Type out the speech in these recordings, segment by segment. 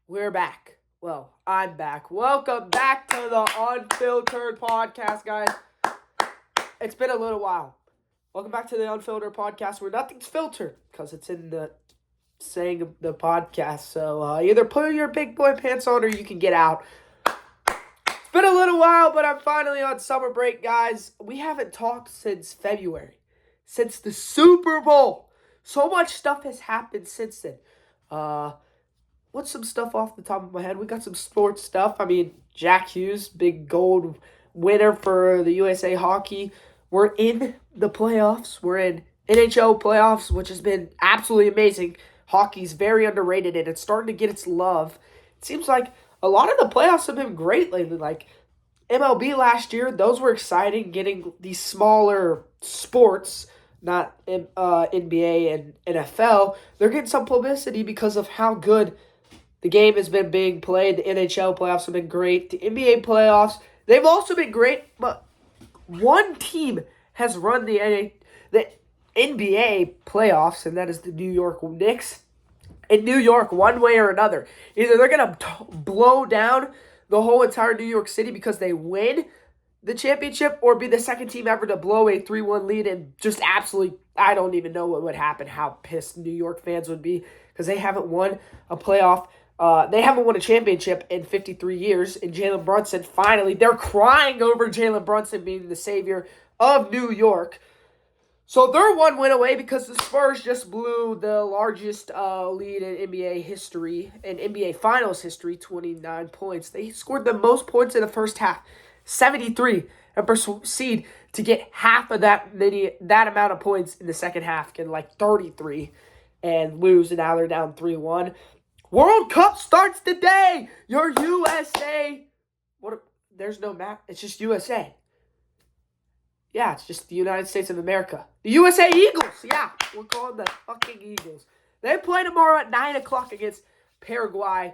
We're back. Well, I'm back. Welcome back to the Unfiltered podcast, guys. It's been a little while. Welcome back to the Unfiltered podcast where nothing's filtered because it's in the saying of the podcast. So either put your big boy pants on or you can get out. It's been a little while, but I'm finally on summer break, guys. We haven't talked since February, since the Super Bowl. So much stuff has happened since then. What's some stuff off the top of my head? We got some sports stuff. I mean, Jack Hughes, big gold winner for the USA Hockey. We're in the playoffs. We're in NHL playoffs, which has been absolutely amazing. Hockey's very underrated, and it's starting to get its love. It seems like a lot of the playoffs have been great lately. Like MLB last year, those were exciting, getting these smaller sports, not NBA and NFL. They're getting some publicity because of how good the game has been being played. The NHL playoffs have been great. The NBA playoffs, they've also been great, but one team has run the NBA playoffs, and that is the New York Knicks. In New York, one way or another. Either they're going to blow down the whole entire New York City because they win the championship, or be the second team ever to blow a 3-1 lead and just absolutely, I don't even know what would happen, how pissed New York fans would be because they haven't won a playoff. They haven't won a championship in 53 years, and Jalen Brunson finally, they're crying over Jalen Brunson being the savior of New York. So they're one win away because the Spurs just blew the largest lead in NBA history, in NBA Finals history, 29 points. They scored the most points in the first half, 73, and proceed to get half of that amount of points in the second half, getting like 33, and lose, and now they're down 3-1. World Cup starts today. Your USA. There's no map. It's just USA. Yeah, it's just the United States of America. The USA Eagles. Yeah, we're calling the fucking Eagles. They play tomorrow at 9 o'clock against Paraguay.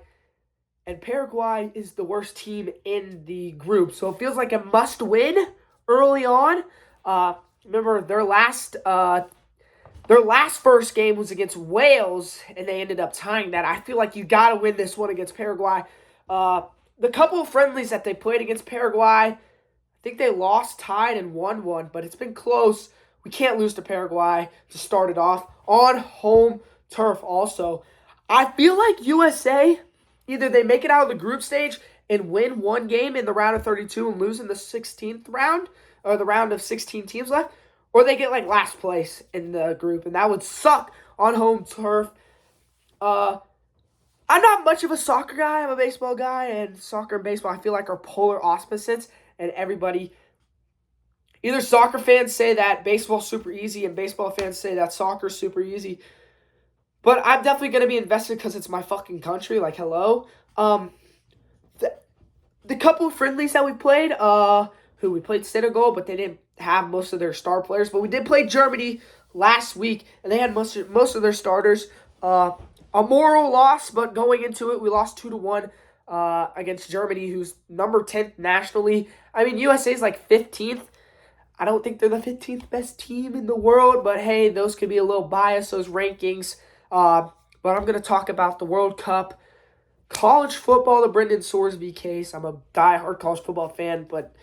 And Paraguay is the worst team in the group. So it feels like a must win early on. Remember, their last first game was against Wales, and they ended up tying that. I feel like you got to win this one against Paraguay. The couple of friendlies that they played against Paraguay, I think they lost, tied, and won one, but it's been close. We can't lose to Paraguay to start it off on home turf also. I feel like USA, either they make it out of the group stage and win one game in the round of 32 and lose in the 16th round, or the round of 16 teams left, or they get like last place in the group, and that would suck on home turf. I'm not much of a soccer guy. I'm a baseball guy, and soccer and baseball I feel like are polar opposites, and everybody, either soccer fans say that baseball's super easy and baseball fans say that soccer's super easy. But I'm definitely going to be invested because it's my fucking country. Like, hello. The couple of friendlies that we played, we played Senegal, but they didn't have most of their star players. But we did play Germany last week, and they had most of their starters. A moral loss, but going into it, we lost 2-1 against Germany, who's number 10th nationally. I mean, USA's like 15th. I don't think they're the 15th best team in the world, but hey, those could be a little biased, those rankings. But I'm going to talk about the World Cup, college football, the Brendan Sorsby case. I'm a diehard college football fan, but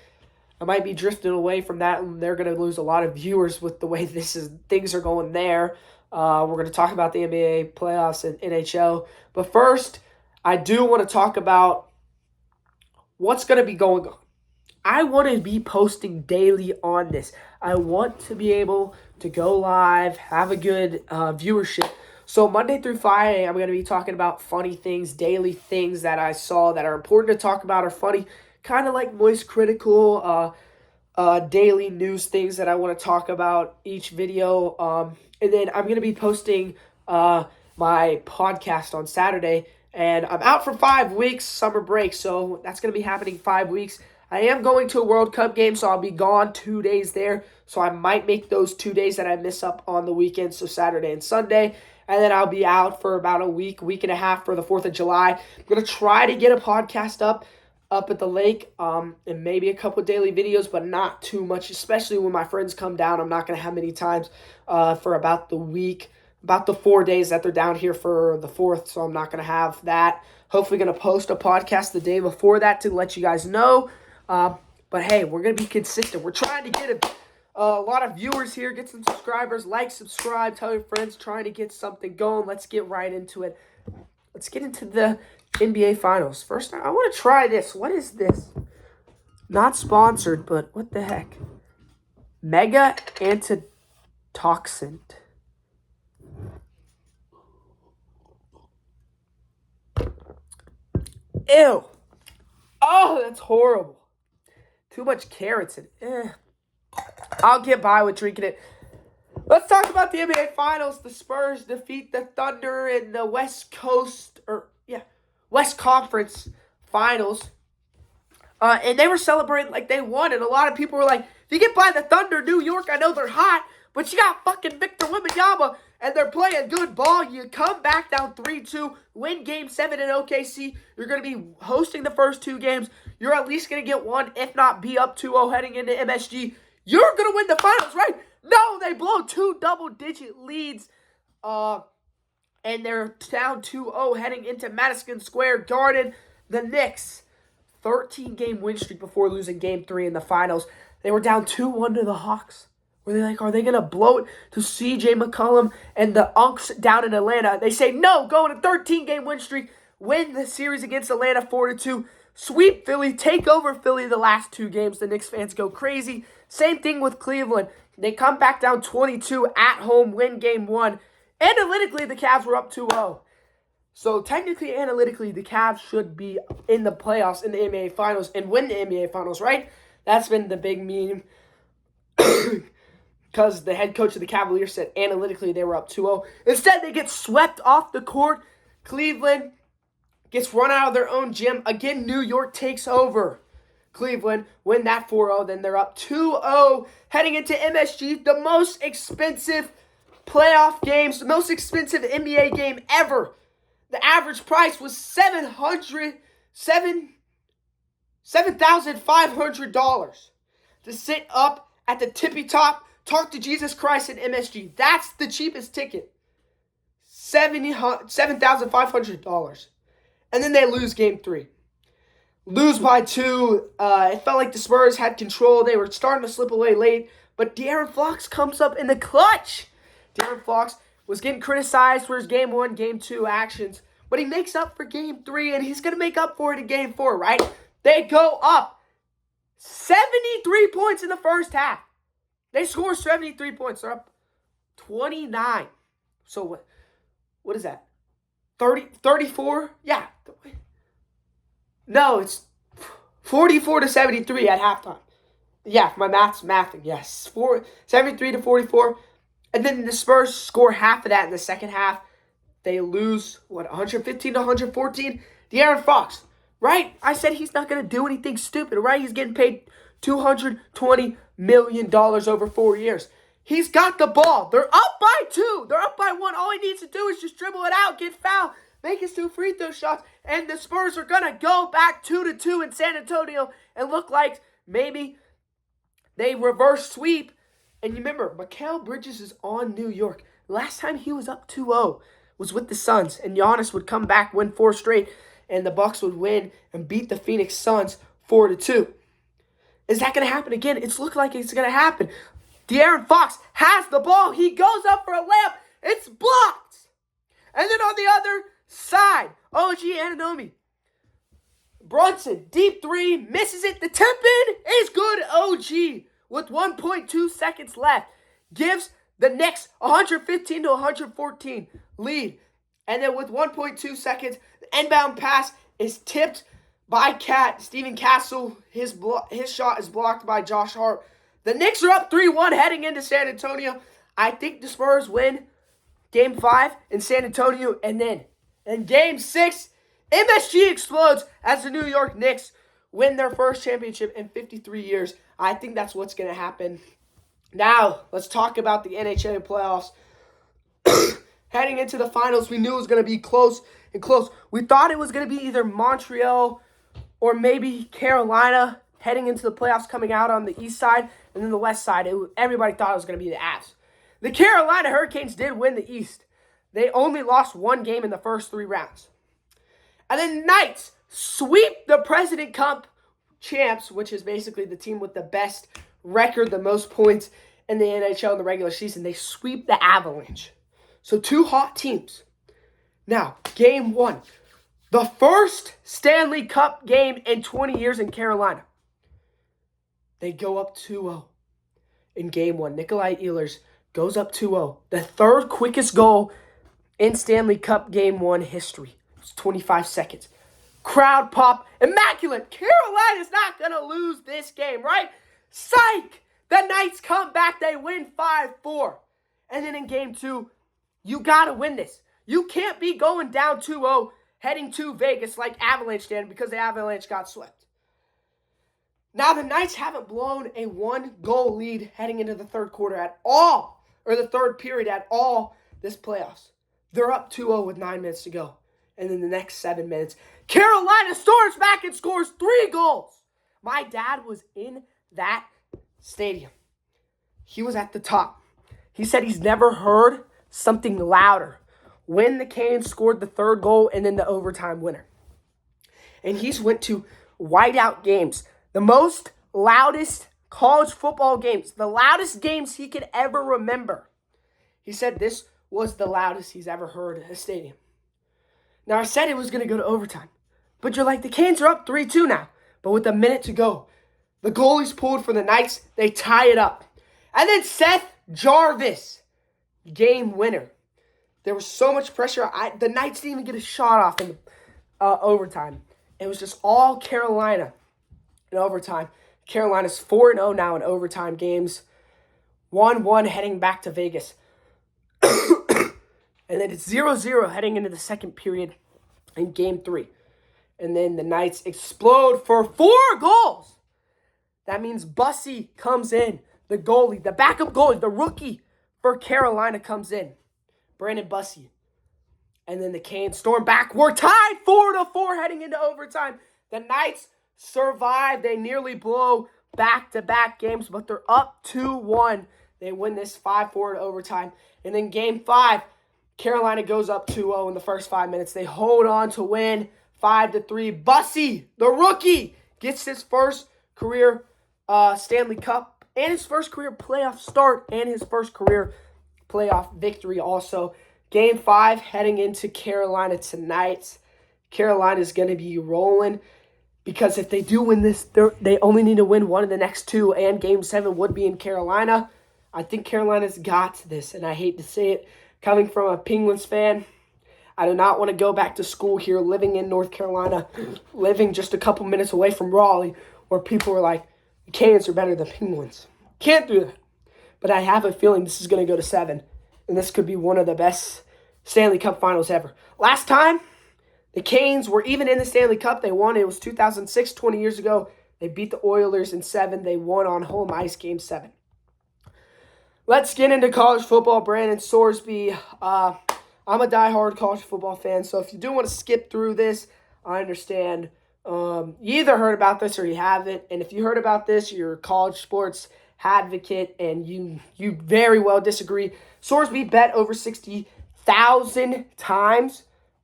I might be drifting away from that, and they're going to lose a lot of viewers with the way things are going there. We're going to talk about the NBA playoffs and NHL. But first, I do want to talk about what's going to be going on. I want to be posting daily on this. I want to be able to go live, have a good viewership. So Monday through Friday, I'm going to be talking about funny things, daily things that I saw that are important to talk about or funny, kind of like Moist Critical, daily news things that I want to talk about each video. And then I'm going to be posting my podcast on Saturday. And I'm out for 5 weeks, summer break, so that's going to be happening 5 weeks. I am going to a World Cup game, so I'll be gone 2 days there. So I might make those 2 days that I miss up on the weekend, so Saturday and Sunday. And then I'll be out for about a week and a half for the 4th of July. I'm going to try to get a podcast up at the lake, and maybe a couple daily videos, but not too much, especially when my friends come down. I'm not going to have many times for about the week about the 4 days that they're down here for the 4th, so I'm not going to have that. Hopefully going to post a podcast the day before that to let you guys know. But hey, we're going to be consistent. We're trying to get a lot of viewers here, get some subscribers. Like, subscribe, tell your friends, trying to get something going. Let's get right into it. Let's get into the NBA Finals. First, I want to try this. What is this? Not sponsored, but what the heck? Mega Antitoxin. Ew. Oh, that's horrible. Too much carrots in it. I'll get by with drinking it. Let's talk about the NBA Finals. The Spurs defeat the Thunder in the West Conference Finals. And they were celebrating like they won. And a lot of people were like, if you get by the Thunder, New York, I know they're hot, but you got fucking Victor Wembanyama, and they're playing good ball. You come back down 3-2, win Game 7 in OKC. You're going to be hosting the first 2 games. You're at least going to get one, if not be up 2-0 heading into MSG. You're going to win the finals, right? No, they blow 2 double-digit leads, and they're down 2-0 heading into Madison Square Garden. The Knicks, 13-game win streak before losing Game 3 in the finals. They were down 2-1 to the Hawks. Were they like, are they going to blow it to CJ McCollum and the Unks down in Atlanta? They say, no, go on a 13-game win streak, win the series against Atlanta 4-2, sweep Philly, take over Philly the last 2 games. The Knicks fans go crazy. Same thing with Cleveland. They come back down 22 at home, win Game 1. Analytically, the Cavs were up 2-0. So technically, analytically, the Cavs should be in the playoffs in the NBA Finals and win the NBA Finals, right? That's been the big meme. Because the head coach of the Cavaliers said analytically they were up 2-0. Instead, they get swept off the court. Cleveland gets run out of their own gym. Again, New York takes over. Cleveland win that 4-0. Then they're up 2-0 heading into MSG, the most expensive playoff games, the most expensive NBA game ever. The average price was $7,500 to sit up at the tippy top, talk to Jesus Christ in MSG. That's the cheapest ticket. $7,500. And then they lose Game 3. Lose by 2. It felt like the Spurs had control. They were starting to slip away late. But De'Aaron Fox comes up in the clutch. De'Aaron Fox was getting criticized for his Game 1, Game 2 actions. But he makes up for Game 3, and he's going to make up for it in Game 4, right? They go up 73 points in the first half. They score 73 points. They're up 29. So what is that? 34? Yeah. No, it's 44-73 at halftime. Yeah, my math's mathing. Yes. 73-44. And then the Spurs score half of that in the second half. They lose, 115-114? De'Aaron Fox, right? I said he's not going to do anything stupid, right? He's getting paid $220 million over 4 years. He's got the ball. They're up by 2. They're up by 1. All he needs to do is just dribble it out, get fouled, make his 2 free throw shots, and the Spurs are going to go back 2-2 in San Antonio and look like maybe they reverse sweep. And you remember, Mikal Bridges is on New York. Last time he was up 2-0 was with the Suns, and Giannis would come back, win 4 straight, and the Bucks would win and beat the Phoenix Suns 4-2. Is that going to happen again? It's looking like it's going to happen. De'Aaron Fox has the ball. He goes up for a layup. It's blocked. And then on the other side, OG Anunoby. Brunson, deep 3, misses it. The tip in is good. OG, with 1.2 seconds left, gives the Knicks 115-114 lead. And then with 1.2 seconds, the inbound pass is tipped by Steven Castle. His shot is blocked by Josh Hart. The Knicks are up 3-1 heading into San Antonio. I think the Spurs win Game 5 in San Antonio. And then in Game 6, MSG explodes as the New York Knicks win their first championship in 53 years. I think that's what's going to happen. Now, let's talk about the NHL playoffs. Heading into the finals, we knew it was going to be close and close. We thought it was going to be either Montreal or maybe Carolina heading into the playoffs, coming out on the east side, and then the west side. Everybody thought it was going to be the Avs. The Carolina Hurricanes did win the East. They only lost one game in the first 3 rounds. And then Knights sweep the President Cup champs, which is basically the team with the best record, the most points in the NHL in the regular season. They sweep the Avalanche. So 2 hot teams. Now, game 1. The first Stanley Cup game in 20 years in Carolina. They go up 2-0 in game 1. Nikolai Ehlers goes up 2-0. The third quickest goal in Stanley Cup game 1 history. It's 25 seconds. Crowd pop. Immaculate. Carolina's not going to lose this game, right? Psych! The Knights come back. They win 5-4. And then in game 2, you got to win this. You can't be going down 2-0 heading to Vegas like Avalanche did because the Avalanche got swept. Now, the Knights haven't blown a 1-goal lead heading into the third quarter at all, or the third period at all this playoffs. They're up 2-0 with 9 minutes to go. And then the next 7 minutes, Carolina storms back and scores 3 goals. My dad was in that stadium. He was at the top. He said he's never heard something louder when the Canes scored the 3rd goal and then the overtime winner. And he's went to whiteout games, the most loudest college football games, the loudest games he could ever remember. He said this was the loudest he's ever heard at a stadium. Now, I said it was going to go to overtime, but you're like, the Canes are up 3-2 now. But with a minute to go, the goalie's pulled for the Knights. They tie it up. And then Seth Jarvis, game winner. There was so much pressure. The Knights didn't even get a shot off in overtime. It was just all Carolina in overtime. Carolina's 4-0 now in overtime games. 1-1 heading back to Vegas. And then it's 0-0 heading into the second period in game 3. And then the Knights explode for 4 goals. That means Bussy comes in. The goalie, the backup goalie, the rookie for Carolina comes in. Brandon Bussy. And then the Canes storm back. We're tied 4-4 heading into overtime. The Knights survive. They nearly blow back-to-back games, but they're up 2-1. They win this 5-4 in overtime. And then game 5, Carolina goes up 2-0 in the first 5 minutes. They hold on to win 5-3. Bussy, the rookie, gets his first career Stanley Cup and his first career playoff start and his first career playoff victory also. Game 5 heading into Carolina tonight. Carolina's going to be rolling because if they do win this, they only need to win one of the next 2, and Game 7 would be in Carolina. I think Carolina's got this, and I hate to say it, coming from a Penguins fan. I do not want to go back to school here, living in North Carolina, living just a couple minutes away from Raleigh, where people were like, the Canes are better than Penguins. Can't do that. But I have a feeling this is going to go to 7, and this could be one of the best Stanley Cup finals ever. Last time, the Canes were even in the Stanley Cup. They won. It was 2006, 20 years ago. They beat the Oilers in 7. They won on home ice Game 7. Let's get into college football. Brandon Sorsby. I'm a diehard college football fan, so if you do want to skip through this, I understand. You either heard about this or you haven't, and if you heard about this, you're a college sports advocate, and you very well disagree. Sorsby bet over 60,000 times,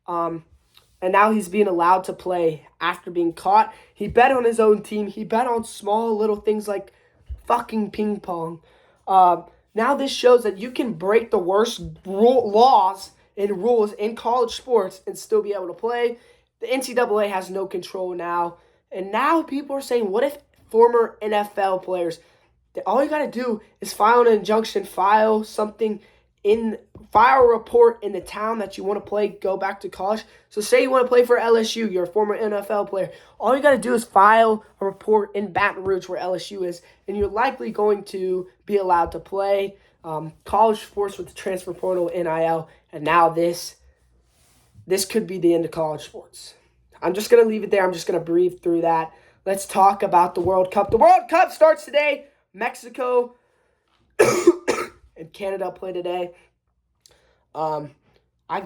and now he's being allowed to play after being caught. He bet on his own team. He bet on small little things like fucking ping pong. Now this shows that you can break the worst laws and rules in college sports and still be able to play. The NCAA has no control now. And now people are saying, what if former NFL players, all you got to do is file an injunction, file a report in the town that you want to play, go back to college. So say you want to play for LSU, you're a former NFL player. All you got to do is file a report in Baton Rouge where LSU is, and you're likely going to be allowed to play college sports with the transfer portal, NIL, and now this could be the end of college sports. I'm just going to leave it there. I'm just going to breathe through that. Let's talk about the World Cup. The World Cup starts today. Mexico and Canada play today. I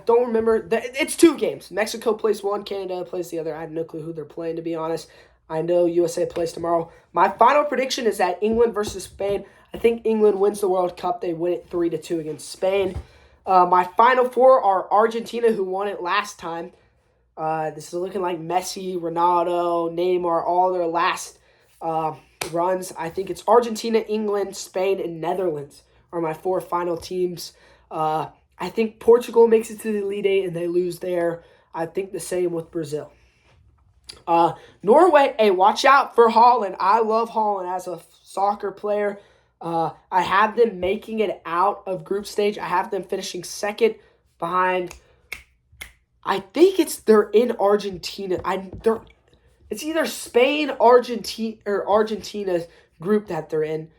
don't remember. It's 2 games. Mexico plays 1, Canada plays the other. I have no clue who they're playing, to be honest. I know USA plays tomorrow. My final prediction is that England versus Spain. I think England wins the World Cup. They win it 3-2 against Spain. My final four are Argentina, who won it last time. This is looking like Messi, Ronaldo, Neymar, all their last runs. I think it's Argentina, England, Spain, and Netherlands are my four final teams. I think Portugal makes it to the Elite Eight and they lose there. I think the same with Brazil. Norway, hey, watch out for Holland. I love Holland as a soccer player. I have them making it out of group stage. I have them finishing second behind, I think they're in Argentina. It's either Spain, Argentina, or Argentina's group that they're in.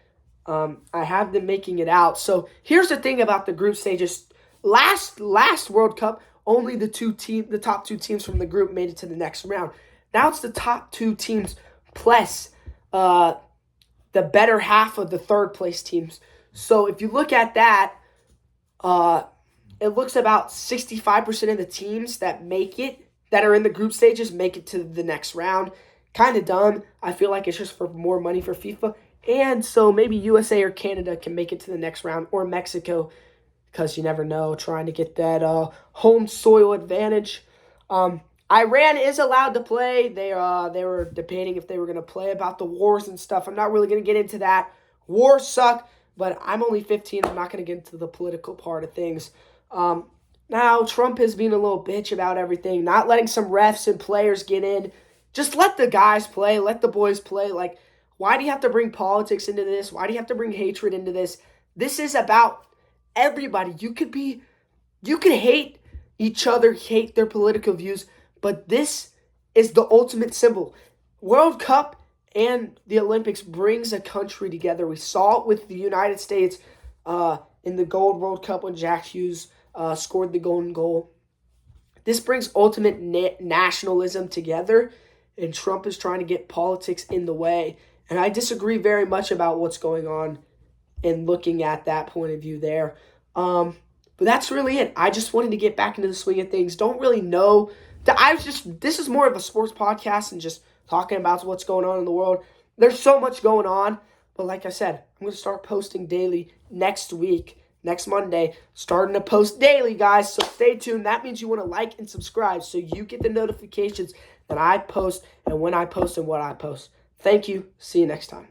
I have them making it out. So here's the thing about the group stages. Last World Cup, only the top two teams from the group made it to the next round. Now it's the top two teams plus the better half of the third place teams. So if you look at that, it looks about 65% of the teams that are in the group stages make it to the next round. Kind of dumb. I feel like it's just for more money for FIFA. And so maybe USA or Canada can make it to the next round, or Mexico, because you never know, trying to get that home soil advantage. Iran is allowed to play. They were debating if they were going to play about the wars and stuff. I'm not really going to get into that. Wars suck, but I'm only 15. I'm not going to get into the political part of things. Now, Trump is being a little bitch about everything, not letting some refs and players get in. Just let the guys play. Let the boys play. Like, why do you have to bring politics into this? Why do you have to bring hatred into this? This is about everybody. You could hate each other, hate their political views, but this is the ultimate symbol. World Cup and the Olympics brings a country together. We saw it with the United States in the Gold World Cup when Jack Hughes scored the golden goal. This brings ultimate nationalism together, and Trump is trying to get politics in the way. And I disagree very much about what's going on and looking at that point of view there. But that's really it. I just wanted to get back into the swing of things. Don't really know. This is more of a sports podcast and just talking about what's going on in the world. There's so much going on. But like I said, I'm going to start posting daily next week, next Monday. Starting to post daily, guys. So stay tuned. That means you want to like and subscribe so you get the notifications that I post and when I post and what I post. Thank you. See you next time.